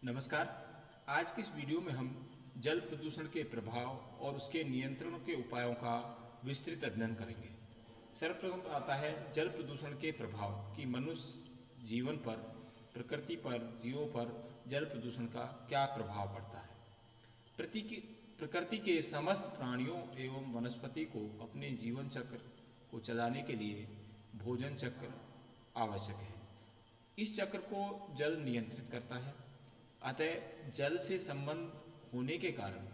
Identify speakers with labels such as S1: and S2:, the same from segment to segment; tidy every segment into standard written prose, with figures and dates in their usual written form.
S1: नमस्कार। आज की इस वीडियो में हम जल प्रदूषण के प्रभाव और उसके नियंत्रण के उपायों का विस्तृत अध्ययन करेंगे। सर्वप्रथम आता है जल प्रदूषण के प्रभाव कि मनुष्य जीवन पर, प्रकृति पर, जीवों पर जल प्रदूषण का क्या प्रभाव पड़ता है। प्रकृति के समस्त प्राणियों एवं वनस्पति को अपने जीवन चक्र को चलाने के लिए भोजन चक्र आवश्यक है। इस चक्र को जल नियंत्रित करता है। अतः जल से संबंध होने के कारण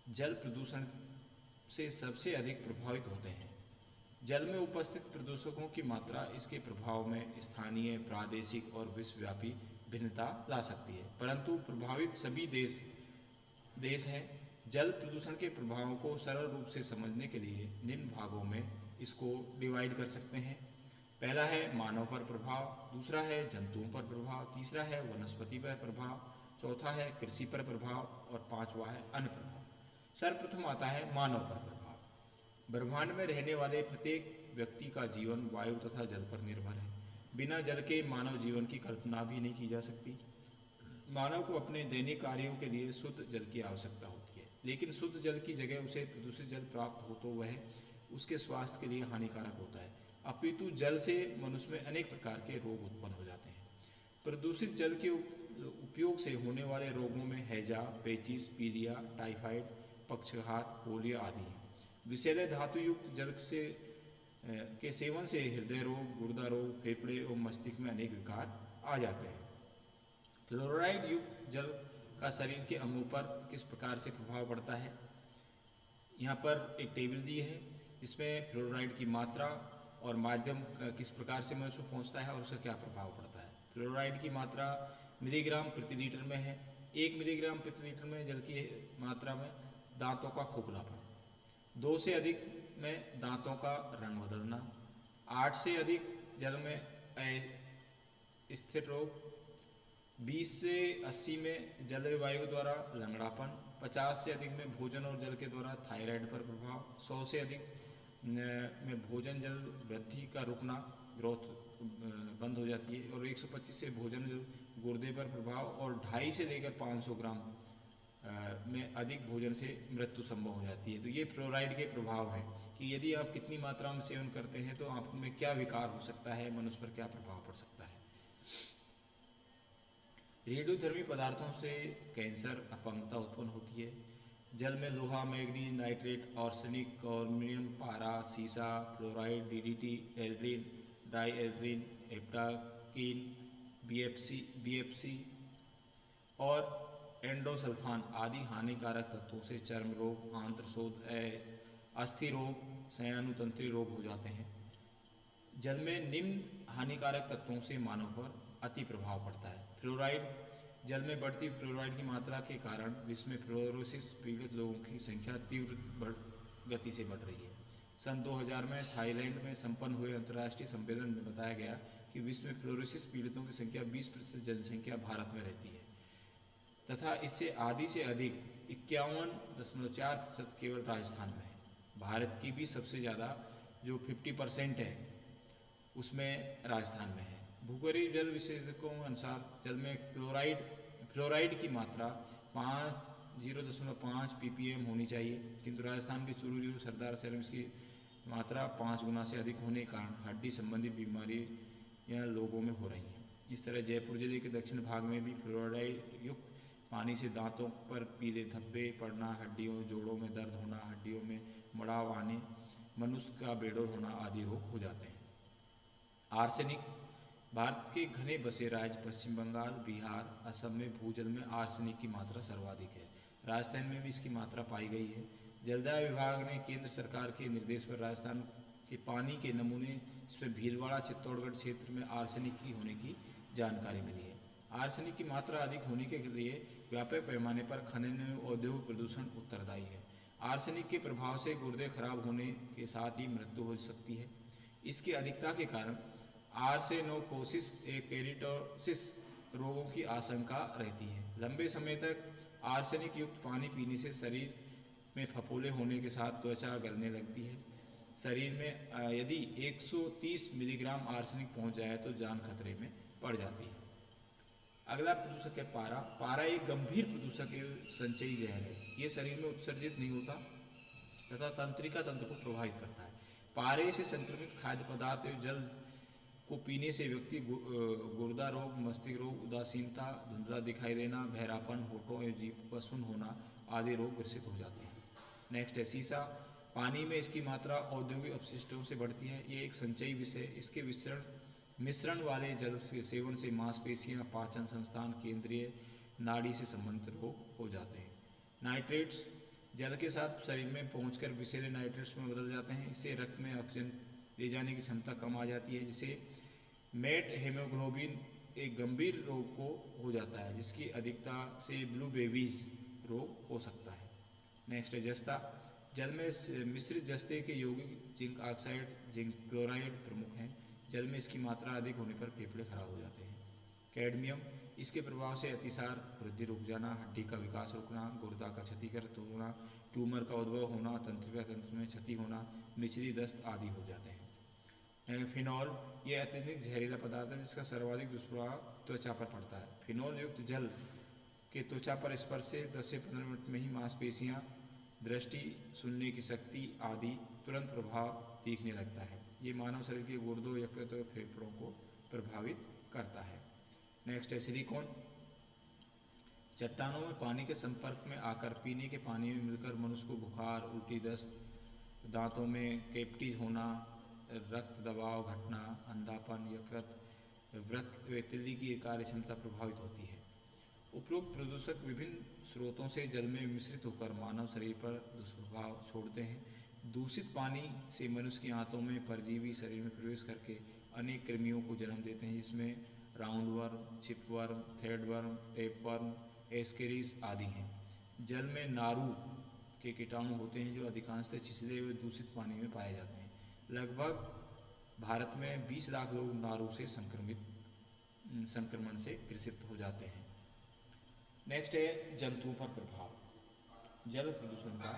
S1: जल प्रदूषण से सबसे अधिक प्रभावित होते हैं। जल में उपस्थित प्रदूषकों की मात्रा इसके प्रभाव में स्थानीय, प्रादेशिक और विश्वव्यापी भिन्नता ला सकती है, परंतु प्रभावित सभी देश हैं। जल प्रदूषण के प्रभावों को सरल रूप से समझने के लिए निम्न भागों में इसको डिवाइड कर सकते हैं। पहला है मानव पर प्रभाव, दूसरा है जंतुओं पर प्रभाव, तीसरा है वनस्पति पर प्रभाव, चौथा है कृषि पर प्रभाव और पांचवा है अन्य प्रभाव। सर्वप्रथम आता है मानव पर प्रभाव। ब्रह्मांड में रहने वाले प्रत्येक व्यक्ति का जीवन वायु तथा जल पर निर्भर है। बिना जल के मानव जीवन की कल्पना भी नहीं की जा सकती। मानव को अपने दैनिक कार्यों के लिए शुद्ध जल की आवश्यकता होती है, लेकिन शुद्ध जल की जगह उसे प्रदूषित जल प्राप्त हो तो वह उसके स्वास्थ्य के लिए हानिकारक होता है। अपितु जल से मनुष्य में अनेक प्रकार के रोग उत्पन्न हो जाते हैं। प्रदूषित जल के उपयोग से होने वाले रोगों में हैजा, पेचिस, पीलिया, टाइफाइड, पक्षघात, पोलियो आदि हैं। विषैले धातु युक्त जल के सेवन से हृदय रोग, गुर्दा रोग, फेफड़े और मस्तिष्क में अनेक विकार आ जाते हैं। फ्लोराइड युक्त जल का शरीर के अंगों पर किस प्रकार से प्रभाव पड़ता है, यहाँ पर एक टेबल दी है। इसमें फ्लोराइड की मात्रा और माध्यम किस प्रकार से मनुष्य को पहुँचता है और उसका क्या प्रभाव पड़ता है। फ्लोराइड की मात्रा मिलीग्राम प्रति लीटर में है। 1 मिलीग्राम प्रति लीटर में जल की मात्रा में दांतों का खोखलापन, 2 से अधिक में दांतों का रंग बदलना, 8 से अधिक जल में स्थिर रोग, 20 से 80 में जल वायु द्वारा लंगड़ापन, 50 से अधिक में भोजन और जल के द्वारा थायराइड पर प्रभाव, 100 से अधिक में भोजन जल वृद्धि का रुकना, ग्रोथ बंद हो जाती है, और 125 से भोजन जल गुर्दे पर प्रभाव, और 2.5 से लेकर 500 ग्राम में अधिक भोजन से मृत्यु संभव हो जाती है। तो ये फ्लोराइड के प्रभाव हैं कि यदि आप कितनी मात्रा में सेवन करते हैं तो आप में क्या विकार हो सकता है, मनुष्य पर क्या प्रभाव पड़ सकता है। रेडियोधर्मी पदार्थों से कैंसर, अपंगता उत्पन्न होती है। जल में लोहा, मैग्नीज, नाइट्रेट, आर्सेनिक, कार्बोनियम, पारा, सीसा, फ्लोराइड, डीडीटी, एल्ड्रीन, डाईएल्ड्रीन, हेप्टाकीन, बीएफसी और एंडोसल्फान आदि हानिकारक तत्वों से चर्म रोग, आंत्रशोथ, अस्थि रोग, स्नायुतंत्रीय रोग हो जाते हैं। जल में निम्न हानिकारक तत्वों से मानव पर अति प्रभाव पड़ता है। फ्लोराइड, जल में बढ़ती फ्लोराइड की मात्रा के कारण विश्व में फ्लोरोसिस पीड़ित लोगों की संख्या तीव्र गति से बढ़ रही है। सन 2000 में थाईलैंड में संपन्न हुए अंतर्राष्ट्रीय सम्मेलन में बताया गया कि विश्व में फ्लोरोसिस पीड़ितों की संख्या 20% जनसंख्या भारत में रहती है तथा इससे आधी से अधिक 51.4% केवल राजस्थान में है। भारत की भी सबसे ज़्यादा जो 50% है उसमें राजस्थान में है। भूगर्भीय जल विशेषज्ञों के अनुसार जल में फ्लोराइड की मात्रा 0.5 ppm होनी चाहिए, किंतु राजस्थान के चूरू, सरदार सैलम इसकी मात्रा 5 गुना से अधिक होने के कारण हड्डी संबंधी बीमारियां लोगों में हो रही हैं। इस तरह जयपुर जिले के दक्षिण भाग में भी फ्लोराइड युक्त पानी से दांतों पर पीले धब्बे पड़ना, हड्डियों जोड़ों में दर्द होना, हड्डियों में मड़ाव आने, मनुष्य का बेडौल होना आदि रोग हो जाते हैं। आर्सेनिक, भारत के घने बसे राज्य पश्चिम बंगाल, बिहार, असम में भूजल में आर्सेनिक की मात्रा सर्वाधिक है। राजस्थान में भी इसकी मात्रा पाई गई है। जलदाय विभाग ने केंद्र सरकार के निर्देश पर राजस्थान के पानी के नमूने इसमें भीलवाड़ा, चित्तौड़गढ़ क्षेत्र में आर्सेनिक की होने की जानकारी मिली है। आर्सेनिक की मात्रा अधिक होने के लिए व्यापक पैमाने पर खनन एवं औद्योगिक प्रदूषण उत्तरदायी है। आर्सेनिक के प्रभाव से गुर्दे खराब होने के साथ ही मृत्यु हो सकती है। इसकी अधिकता के कारण आर्सेनोकोसिस केरिटोसिस रोगों की आशंका रहती है। लंबे समय तक आर्सेनिक युक्त पानी पीने से शरीर में फफोले होने के साथ त्वचा गलने लगती है। शरीर में यदि 130 मिलीग्राम आर्सेनिक पहुंच जाए तो जान खतरे में पड़ जाती है। अगला प्रदूषक है पारा। पारा एक गंभीर प्रदूषक एवं संचयी जहर है। ये शरीर में उत्सर्जित नहीं होता तथा तंत्रिका तंत्र को प्रभावित करता है। पारे से संक्रमित खाद्य पदार्थ एवं जल को पीने से व्यक्ति गुर्दा रोग, मस्तिष्क रोग, उदासीनता, धुंधला दिखाई देना, बहरापन, होठों एवं जीभ का सुन्न होना आदि रोग ग्रसित हो जाते हैं। नेक्स्ट है सीसा। पानी में इसकी मात्रा औद्योगिक अपशिष्टों से बढ़ती है। ये एक संचयी विषय। इसके मिश्रण वाले जल के सेवन से मांसपेशियां, पाचन संस्थान, केंद्रीय नाड़ी से संबंधित रोग हो जाते हैं। नाइट्रेट्स जल के साथ शरीर में पहुंचकर विषैले नाइट्रेट्स में बदल जाते हैं। इससे रक्त में ऑक्सीजन ले जाने की क्षमता कम आ जाती है, जिससे मेट हेमोग्लोबिन एक गंभीर रोग को हो जाता है, जिसकी अधिकता से ब्लू बेबीज रोग हो सकता है। नेक्स्ट है जस्ता। जल में मिश्रित जस्ते के यौगिक जिंक ऑक्साइड, जिंक क्लोराइड प्रमुख हैं। जल में इसकी मात्रा अधिक होने पर फेफड़े खराब हो जाते हैं। कैडमियम। इसके प्रभाव से अतिसार, वृद्धि रुक जाना, हड्डी का विकास रुकना, गुर्दा का क्षतिग्रस्त होना, ट्यूमर का उद्भव होना, तंत्रिका तंत्र में क्षति होना, मिचली दस्त आदि हो जाते हैं। फिनॉल। ये अत्यधिक जहरीला पदार्थ है जिसका सर्वाधिक दुष्प्रभाव त्वचा पर पड़ता है। फिनॉल युक्त जल के त्वचा पर स्पर्श से 10 से 15 मिनट में ही मांसपेशियां, दृष्टि, सुनने की शक्ति आदि तुरंत प्रभाव दिखने लगता है। ये मानव शरीर के गुर्दों, यकृत और फेफड़ों को प्रभावित करता है। नेक्स्ट है सिलिकॉन। चट्टानों में पानी के संपर्क में आकर पीने के पानी में मिलकर मनुष्य को बुखार, उल्टी, दस्त, दांतों में कैविटी होना, रक्त दबाव घटना, अंधापन, यकृत, वृक्क व तिल्ली की कार्य क्षमता प्रभावित होती है। उपरोक्त प्रदूषक विभिन्न स्रोतों से जल में मिश्रित होकर मानव शरीर पर दुष्प्रभाव छोड़ते हैं। दूषित पानी से मनुष्य की आंतों में परजीवी शरीर में प्रवेश करके अनेक कृमियों को जन्म देते हैं, जिसमें राउंडवर्म, चिपवर्म, थ्रेडवर्म, टेपवर्म, एस्केरिस आदि हैं। जल में नारू के कीटाणु होते हैं जो अधिकांशतः छिछले हुए दूषित पानी में पाए जाते हैं। लगभग भारत में 20 लाख लोग नारू से संक्रमण से ग्रसित हो जाते हैं। नेक्स्ट है जंतुओं पर प्रभाव। जल प्रदूषण का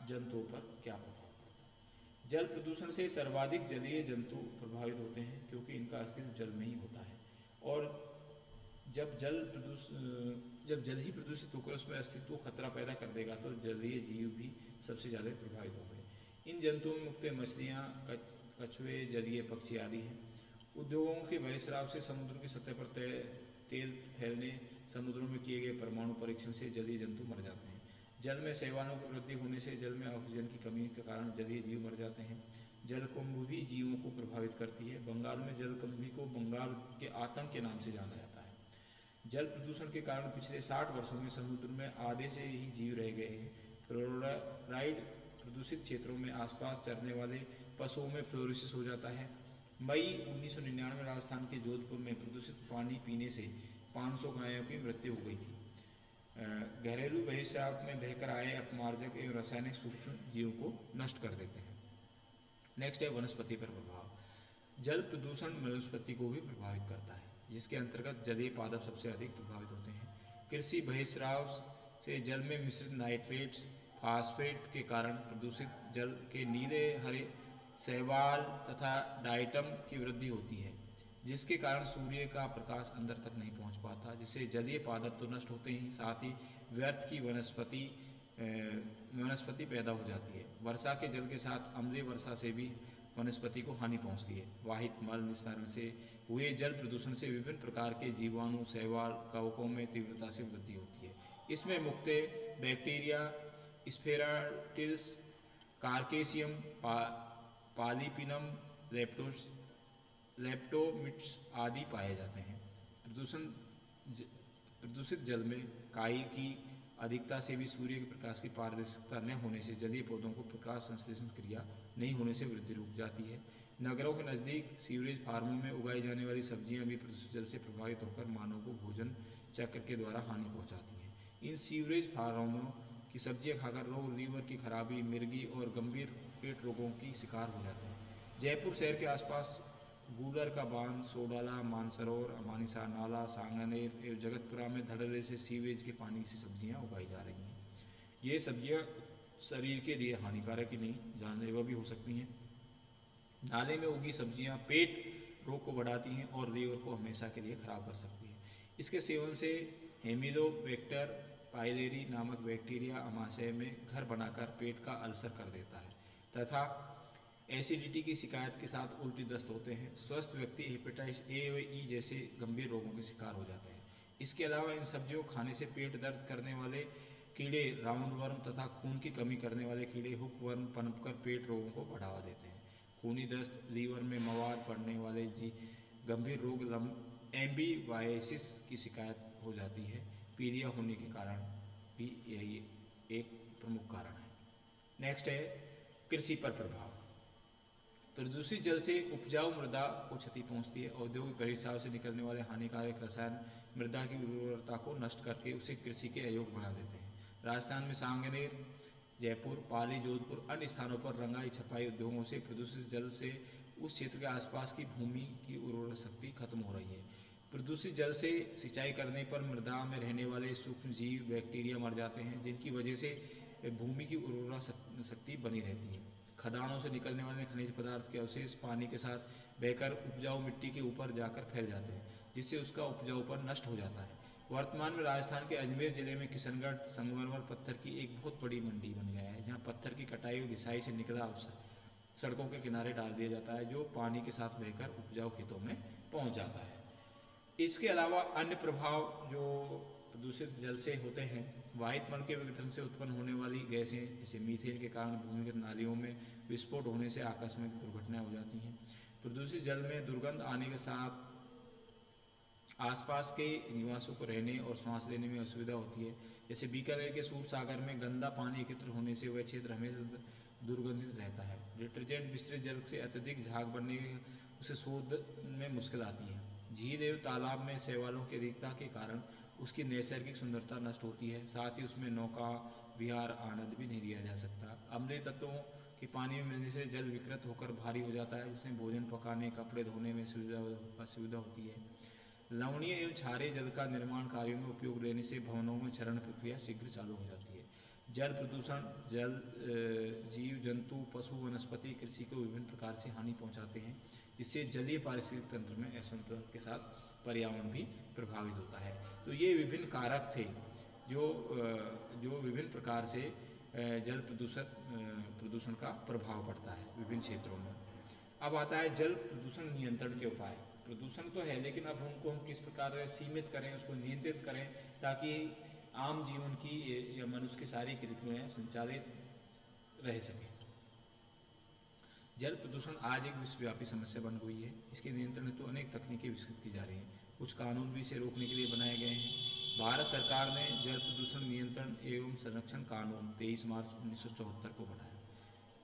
S1: जंतुओं पर क्या प्रभाव पड़ता है? जल प्रदूषण से सर्वाधिक जलीय जंतु प्रभावित होते हैं, क्योंकि इनका अस्तित्व जल में ही होता है। और जब जल ही प्रदूषित होकर उसमें अस्तित्व को खतरा पैदा कर देगा तो जलीय जीव भी सबसे ज़्यादा प्रभावित होंगे। इन जंतुओं में मुख्यतः मछलियाँ, कछुए, जलीय पक्षी आदि हैं। उद्योगों के बहिस्राव से समुद्र की सतह पर तेल फैलने, समुद्रों में किए गए परमाणु परीक्षण से जलीय जंतु मर जाते हैं। जल में शैवालों की वृद्धि होने से जल में ऑक्सीजन की कमी के कारण जलीय जीव मर जाते हैं। जलकुंभ भी जीवों को प्रभावित करती है। बंगाल में जलकुंभी को बंगाल के आतंक के नाम से जाना जाता है। जल प्रदूषण के कारण पिछले 60 वर्षों में समुद्र में आधे से ही जीव रह गए हैं। फ्लोराइड प्रदूषित क्षेत्रों में आसपास चरने वाले पशुओं में फ्लोरोसिस हो जाता है। मई 1999 राजस्थान के जोधपुर में प्रदूषित पानी पीने से 500 गायों की मृत्यु हो गई थी। घरेलू बहिस्राव में बहकर आए अपमार्जक एवं रासायनिक सूक्ष्म जीवों को नष्ट कर देते हैं। नेक्स्ट है वनस्पति पर प्रभाव। जल प्रदूषण वनस्पति को भी प्रभावित करता है, जिसके अंतर्गत जलीय पादप सबसे अधिक प्रभावित होते हैं। कृषि बहिस्राव से जल में मिश्रित नाइट्रेट्स, फास्फेट के कारण प्रदूषित जल के नीले, हरे शैवाल तथा डाइटम की वृद्धि होती है, जिसके कारण सूर्य का प्रकाश अंदर तक नहीं पहुंच पाता, जिससे जलीय पादप तो नष्ट होते ही साथ ही व्यर्थ की वनस्पति पैदा हो जाती है। वर्षा के जल के साथ अम्लीय वर्षा से भी वनस्पति को हानि पहुंचती है। वाहित मल निस्तारण से हुए जल प्रदूषण से विभिन्न प्रकार के जीवाणु, शैवाल, कवकों में तीव्रता से वृद्धि होती है। इसमें मुख्यतः बैक्टीरिया, स्फेराटिल्स, कार्केशियम, पॉलीपिनम, लेप्टोमिट्स आदि पाए जाते हैं। प्रदूषित जल में काई की अधिकता से भी सूर्य के प्रकाश की पारदर्शिता न होने से जलीय पौधों को प्रकाश संश्लेषण क्रिया नहीं होने से वृद्धि रुक जाती है। नगरों के नज़दीक सीवरेज फार्मों में उगाई जाने वाली सब्जियां भी प्रदूषित जल से प्रभावित होकर मानव को भोजन चक्र के द्वारा हानि पहुंचाती हैं। इन सीवरेज फार्मों की सब्जियां खाकर लोग लीवर की खराबी, मिर्गी और गंभीर पेट रोगों की शिकार हो जाते हैं। जयपुर शहर के आसपास गूलर का बांध, सोडाला, मानसरोवर, अमानिसा नाला, सांगानेर एवं जगतपुरा में धड़ल्ले से सीवेज के पानी से सब्जियां उगाई जा रही हैं। ये सब्जियां शरीर के लिए हानिकारक ही नहीं, जानलेवा भी हो सकती हैं। नाले में उगी सब्जियां पेट रोग को बढ़ाती हैं और लीवर को हमेशा के लिए खराब कर सकती हैं। इसके सेवन से हेमिलोबैक्टर पाइलेरी नामक बैक्टीरिया आमाशय में घर बनाकर पेट का अल्सर कर देता है तथा एसिडिटी की शिकायत के साथ उल्टी दस्त होते हैं। स्वस्थ व्यक्ति हेपेटाइटिस ए व ई जैसे गंभीर रोगों के शिकार हो जाते हैं। इसके अलावा इन सब्जियों को खाने से पेट दर्द करने वाले कीड़े राउंड वर्म तथा खून की कमी करने वाले कीड़े हुक वर्म पनपकर पेट रोगों को बढ़ावा देते हैं। खूनी दस्त, लीवर में मवाद पड़ने वाले गंभीर रोग एम्बीवायसिस की शिकायत हो जाती है। पीलिया होने के कारण भी यही एक प्रमुख कारण है। नेक्स्ट है कृषि पर प्रभाव। प्रदूषित जल से उपजाऊ मृदा को क्षति पहुंचती है। औद्योगिक परिसरों से निकलने वाले हानिकारक रसायन मृदा की उर्वरता को नष्ट करके उसे कृषि के अयोग्य बना देते हैं। राजस्थान में सांगनेर, जयपुर, पाली, जोधपुर अन्य स्थानों पर रंगाई छपाई उद्योगों से प्रदूषित जल से उस क्षेत्र के आसपास की भूमि की उर्वरक शक्ति खत्म हो रही है। प्रदूषित जल से सिंचाई करने पर मृदा में रहने वाले सूक्ष्म जीव बैक्टीरिया मर जाते हैं, जिनकी वजह से भूमि की उर्वरक शक्ति बनी रहती है। खदानों से निकलने वाले खनिज पदार्थ के अवशेष पानी के साथ बहकर उपजाऊ मिट्टी के ऊपर जाकर फैल जाते हैं, जिससे उसका उपजाऊपन नष्ट हो जाता है। वर्तमान में राजस्थान के अजमेर जिले में किशनगढ़ संगमरमर पत्थर की एक बहुत बड़ी मंडी बन गया है, जहाँ पत्थर की कटाई और घिसाई से निकला अवसर सड़कों के किनारे डाल दिया जाता है, जो पानी के साथ बहकर उपजाऊ खेतों में पहुँच जाता है। इसके अलावा अन्य प्रभाव जो प्रदूषित जल से होते हैं, वाहित मल के विघटन से उत्पन्न होने वाली गैसें जैसे मीथेन के कारण भूमिगत नालियों में विस्फोट होने से आकस्मिक दुर्घटनाएं हो जाती हैं। प्रदूषित जल में दुर्गंध आने के साथ आसपास के निवासियों को रहने और सांस लेने में असुविधा होती है। जैसे बीकानेर के सूर सागर में गंदा पानी एकत्र होने से वह क्षेत्र हमेशा दुर्गंधित रहता है। डिटर्जेंट मिश्रित जल से अत्यधिक झाग बनने उसे शोध में मुश्किल आती है। झील एवं तालाब में शैवालों की अधिकता के कारण उसकी नैसर्गिक सुंदरता नष्ट होती है। साथ ही उसमें नौका विहार आनंद भी नहीं लिया जा सकता। अम्लीय तत्वों के पानी में मिलने से जल विकृत होकर भारी हो जाता है, जिससे भोजन पकाने, कपड़े धोने में असुविधा होती है। लवणीय एवं क्षारीय जल का निर्माण कार्यों में उपयोग लेने से भवनों में क्षरण प्रक्रिया शीघ्र चालू हो जाती है। जल प्रदूषण जल जीव जंतु पशु वनस्पति कृषि को विभिन्न प्रकार से हानि पहुंचाते हैं, जिससे जलीय पारिस्थितिक तंत्र में असंतुलन के साथ पर्यावरण भी प्रभावित होता है। तो ये विभिन्न कारक थे जो विभिन्न प्रकार से जल प्रदूषण का प्रभाव पड़ता है विभिन्न क्षेत्रों में। अब आता है जल प्रदूषण नियंत्रण के उपाय। प्रदूषण तो है, लेकिन अब उनको हम किस प्रकार से सीमित करें, उसको नियंत्रित करें, ताकि आम जीवन की या मनुष्य की सारी क्रियाएं संचालित रह सकें। जल प्रदूषण आज एक विश्वव्यापी समस्या बन गई है। इसके नियंत्रण हेतु अनेक तकनीकें विकसित की जा रही हैं। कुछ कानून भी इसे रोकने के लिए बनाए गए हैं। भारत सरकार ने जल प्रदूषण नियंत्रण एवं संरक्षण कानून 23 मार्च 1974 को बनाया,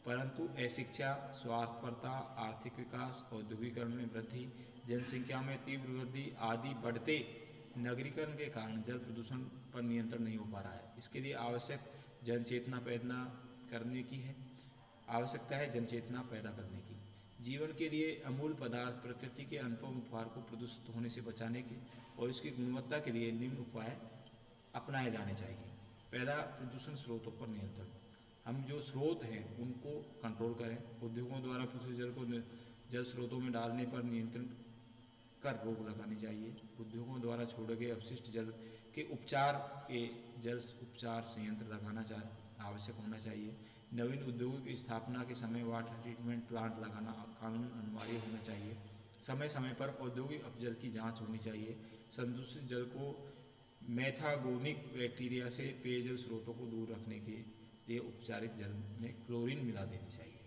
S1: परंतु अशिक्षा, स्वार्थपरता, आर्थिक विकास, औद्योगिकरण में वृद्धि, जनसंख्या में तीव्र वृद्धि आदि बढ़ते नगरीकरण के कारण जल प्रदूषण पर नियंत्रण नहीं हो पा रहा है। इसके लिए आवश्यकता है जनचेतना पैदा करने की। जीवन के लिए अमूल पदार्थ प्रकृति के अनुपम उपहार को प्रदूषित होने से बचाने के और इसकी गुणवत्ता के लिए निम्न उपाय अपनाए जाने चाहिए। पहला, प्रदूषण स्रोतों पर नियंत्रण। हम जो स्रोत हैं उनको कंट्रोल करें। उद्योगों द्वारा प्रदूषित जल को जल स्रोतों में डालने पर नियंत्रण कर रोक लगानी चाहिए। उद्योगों द्वारा छोड़े गए अपशिष्ट जल के उपचार के जल उपचार संयंत्र लगाना आवश्यक होना चाहिए। नवीन उद्योगों की स्थापना के समय वाटर ट्रीटमेंट प्लांट लगाना कानून अनिवार्य होना चाहिए। समय समय पर औद्योगिक अपजल की जांच होनी चाहिए। संदूषित जल को मैथागोनिक बैक्टीरिया से पेयजल स्रोतों को दूर रखने के लिए उपचारित जल में क्लोरीन मिला देनी चाहिए।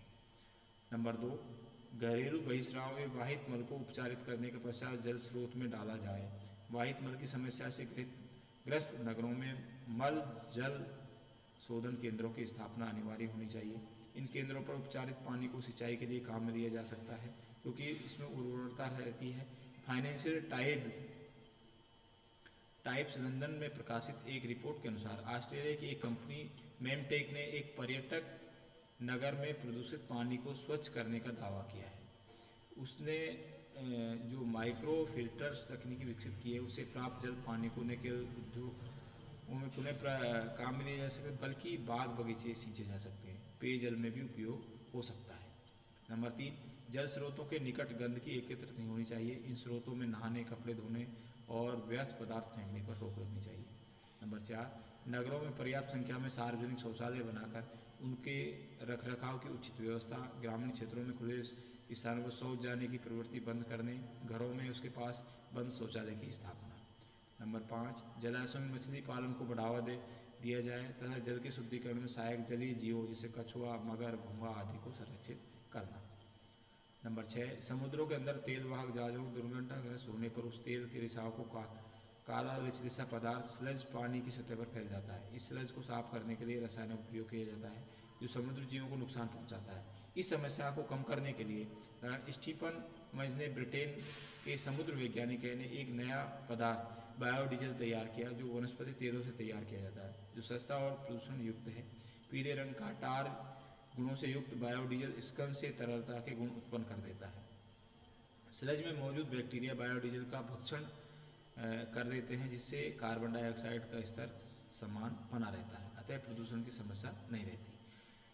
S1: नंबर 2, घरेलू बहिस्राव व वाहित मल को उपचारित करने के पश्चात जल स्रोत में डाला जाए। वाहित मल की समस्या से ग्रस्त नगरों में मल जल शोधन केंद्रों की स्थापना अनिवार्य होनी चाहिए। इन केंद्रों पर उपचारित पानी को सिंचाई के लिए काम में लिया जा सकता है, क्योंकि इसमें उर्वरता रहती है। फाइनेंशियल टाइप्स लंदन में प्रकाशित एक रिपोर्ट के अनुसार ऑस्ट्रेलिया की एक कंपनी मेमटेक ने एक पर्यटक नगर में प्रदूषित पानी को स्वच्छ करने का दावा किया है। उसने जो माइक्रो फिल्टर्स तकनीकी विकसित की है, उससे प्राप्त जल पानी को न केवल उद्योगों में पुनः काम में लिया जा सकता है, बल्कि बाग बगीचे सींचे जा सकते हैं। पेयजल में भी उपयोग हो सकता है। नंबर 3, जल स्रोतों के निकट गंदगी एकत्रित नहीं होनी चाहिए। इन स्रोतों में नहाने, कपड़े धोने और व्यर्थ पदार्थ फेंकने पर रोक लगनी चाहिए। नंबर 4, नगरों में पर्याप्त संख्या में सार्वजनिक शौचालय बनाकर उनके रखरखाव की उचित व्यवस्था, ग्रामीण क्षेत्रों में खुले स्थानों पर शौच जाने की प्रवृत्ति बंद करने, घरों में उसके पास बंद शौचालय की स्थापना। नंबर 5, जलाशयों में मछली पालन को बढ़ावा दिया जाए तथा जल के शुद्धिकरण में सहायक जलीय जीवों जैसे कछुआ, मगर, घोंघा आदि को संरक्षित करना। नंबर 6, समुद्रों के अंदर तेल वाहक जहाजों को दुर्घटनाग्रस्त होने पर उस तेल के रिसाव को काला रिसा पदार्थ स्लज पानी की सतह पर फैल जाता है। इस स्लज को साफ करने के लिए रसायनों का उपयोग किया जाता है जो समुद्री जीवों को नुकसान पहुंचाता है। इस समस्या को कम करने के लिए स्टीफन मज ने ब्रिटेन के समुद्र वैज्ञानिक ने एक नया पदार्थ बायोडीजल तैयार किया जो वनस्पति तेलों से तैयार किया जाता है, जो सस्ता और प्रदूषण युक्त है। पीले रंग का टार गुणों से युक्त बायोडीजल स्कंद से तरलता के गुण उत्पन्न कर देता है। स्लज में मौजूद बैक्टीरिया बायोडीजल का भक्षण कर देते हैं जिससे कार्बन डाइऑक्साइड का स्तर समान बना रहता है, अतः प्रदूषण की समस्या नहीं रहती।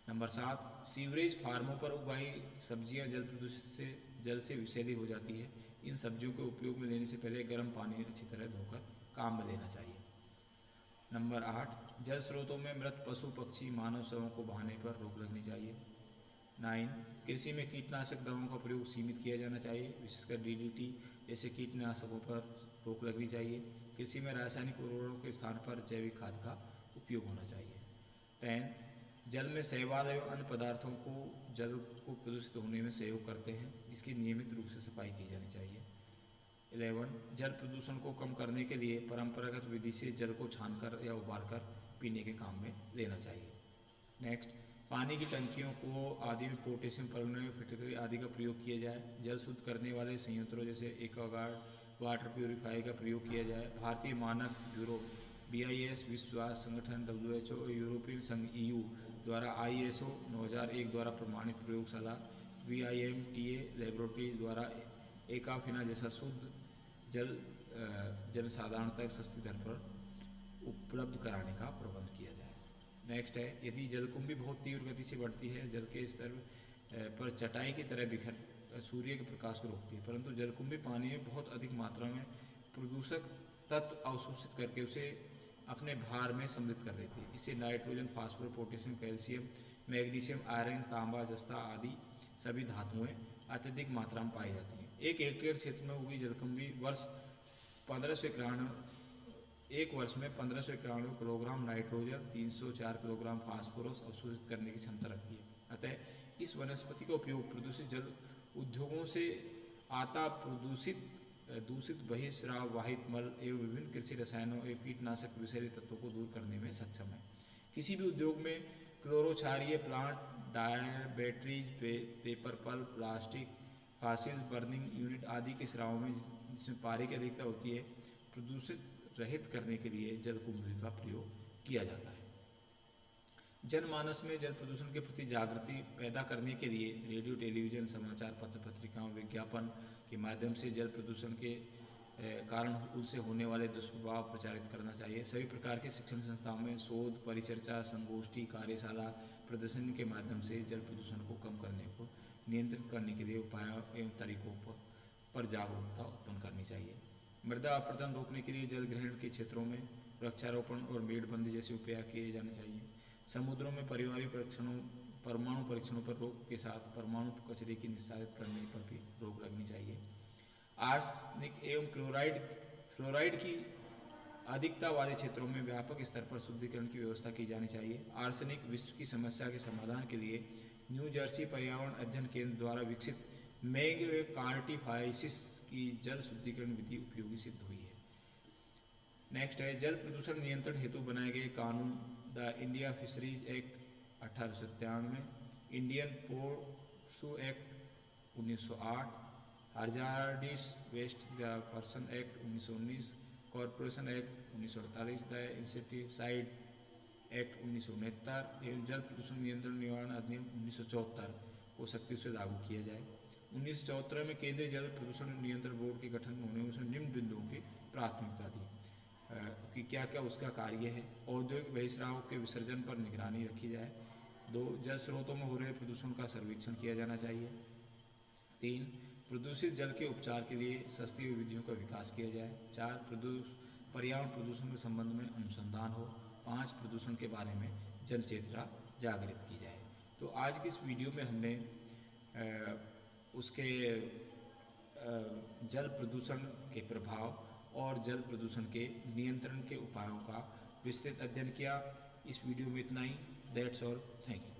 S1: नंबर 7, सीवरेज फार्मों पर उगाई सब्जियां जल से विषैली हो जाती है। इन सब्जियों को उपयोग में लेने से पहले गर्म पानी अच्छी तरह धोकर काम में लेना चाहिए। नंबर 8, जल स्रोतों में मृत पशु पक्षी मानव शवों को बहाने पर रोक लगनी चाहिए। 9, कृषि में कीटनाशक दवाओं का प्रयोग सीमित किया जाना चाहिए, विशेषकर DDT जैसे कीटनाशकों पर रोक लगनी चाहिए। कृषि में रासायनिक उर्वरकों के स्थान पर जैविक खाद का उपयोग होना चाहिए। 10, जल में शैवाल एवं अन्य पदार्थों को जल को प्रदूषित होने में सहयोग करते हैं, इसकी नियमित रूप से सफाई की जानी चाहिए। 11, जल प्रदूषण को कम करने के लिए परंपरागत विधि से जल को छानकर या उबालकर पीने के काम में लेना चाहिए। नेक्स्ट, पानी की टंकियों को आदि में पोटेशियम परमैंगनेट फिटकरी आदि का प्रयोग किया जाए। जल शुद्ध करने वाले संयंत्रों जैसे एक्वागार्ड वाटर प्यूरिफायर का प्रयोग किया जाए। भारतीय मानक ब्यूरो BIS, विश्व स्वास्थ्य संगठन WHO, यूरोपीय संघ EU द्वारा ISO 9001 द्वारा प्रमाणित प्रयोगशाला VIMTA लेबोरेटरीज द्वारा एकाफिना जैसा शुद्ध जल जनसाधारण तक सस्ती दर पर उपलब्ध कराने का प्रबंध किया जाए। नेक्स्ट है, यदि जलकुंभी बहुत तीव्र गति से बढ़ती है, जल के स्तर पर चटाई की तरह बिखर सूर्य के प्रकाश को रोकती है, परंतु जलकुंभी पानी में बहुत अधिक मात्रा में प्रदूषक तत्व अवशोषित करके उसे अपने भार में सम्मिलित कर देती है। इससे nitrogen, phosphorus, potassium, calcium, magnesium, iron, तांबा, जस्ता आदि सभी धातुएं अत्यधिक मात्रा में पाई जाती हैं। 1 हेक्टेयर क्षेत्र में उगी जलकुंभी एक वर्ष में 1591 किलोग्राम नाइट्रोजन, 304 किलोग्राम फास्फोरस अवशोषित करने की क्षमता रखती है। अतः इस वनस्पति का उपयोग प्रदूषित जल उद्योगों से आता दूषित बहिस्राव वाहित मल एवं विभिन्न कृषि रसायनों एवं कीटनाशक विषैले तत्वों को दूर करने में सक्षम है। किसी भी उद्योग में क्लोरोक्षारीय plant, dyer, batteries, paper pulp, plastic, fossil burning unit आदि के स्रावों में जिसमें पारे की अधिकता होती है, प्रदूषित रहित करने के लिए जलकुंभी का प्रयोग किया जाता है। जनमानस में जल प्रदूषण के प्रति जागृति पैदा करने के लिए रेडियो, टेलीविजन, समाचार पत्र पत्रिकाओं, विज्ञापन के माध्यम से जल प्रदूषण के कारण उनसे होने वाले दुष्प्रभाव प्रचारित करना चाहिए। सभी प्रकार के शिक्षण संस्थाओं में शोध, परिचर्चा, संगोष्ठी, कार्यशाला, प्रदर्शन के माध्यम से जल प्रदूषण को कम करने को नियंत्रित करने के लिए उपायों एवं तरीकों पर जागरूकता उत्पन्न करनी चाहिए। मृदा अपरदन रोकने के लिए जल ग्रहण के क्षेत्रों में वृक्षारोपण और मेड़बंदी जैसे उपाय किए जाने चाहिए। समुद्रों में परमाणु परीक्षणों पर रोक के साथ परमाणु कचरे की निस्तारित करने पर भी रोक लगनी चाहिए। आर्सेनिक एवं फ्लोराइड की अधिकता वाले क्षेत्रों में व्यापक स्तर पर शुद्धिकरण की व्यवस्था की जानी चाहिए। आर्सेनिक विश्व की समस्या के समाधान के लिए न्यू जर्सी पर्यावरण अध्ययन केंद्र द्वारा विकसित मैग्नेटिफाइसिस की जल शुद्धिकरण विधि उपयोगी सिद्ध हुई है। नेक्स्ट है, जल प्रदूषण नियंत्रण हेतु बनाए गए कानून the India fisheries act 1897, Indian ports act 1908, hazardous waste person act 1919, corporation act 1948, the insecticide act 1969 एवं जल प्रदूषण नियंत्रण निवारण अधिनियम 1974 को सख्ती से लागू किया जाए। 1974 में केंद्रीय जल प्रदूषण नियंत्रण बोर्ड के गठन होने में उसने निम्न बिंदुओं की प्राथमिकता दी कि क्या क्या उसका कार्य है। औद्योगिक बहिस्राव के विसर्जन पर निगरानी रखी जाए। 2, जल स्रोतों में हो रहे प्रदूषण का सर्वेक्षण किया जाना चाहिए। 3, प्रदूषित जल के उपचार के लिए सस्ती विधियों का विकास किया जाए। 4 पर्यावरण प्रदूषण के संबंध में अनुसंधान हो। 5 प्रदूषण के बारे में जन चेतना जागृत की जाए। तो आज की इस वीडियो में हमने उसके जल प्रदूषण के प्रभाव और जल प्रदूषण के नियंत्रण के उपायों का विस्तृत अध्ययन किया। इस वीडियो में इतना ही। That's all. Thank you.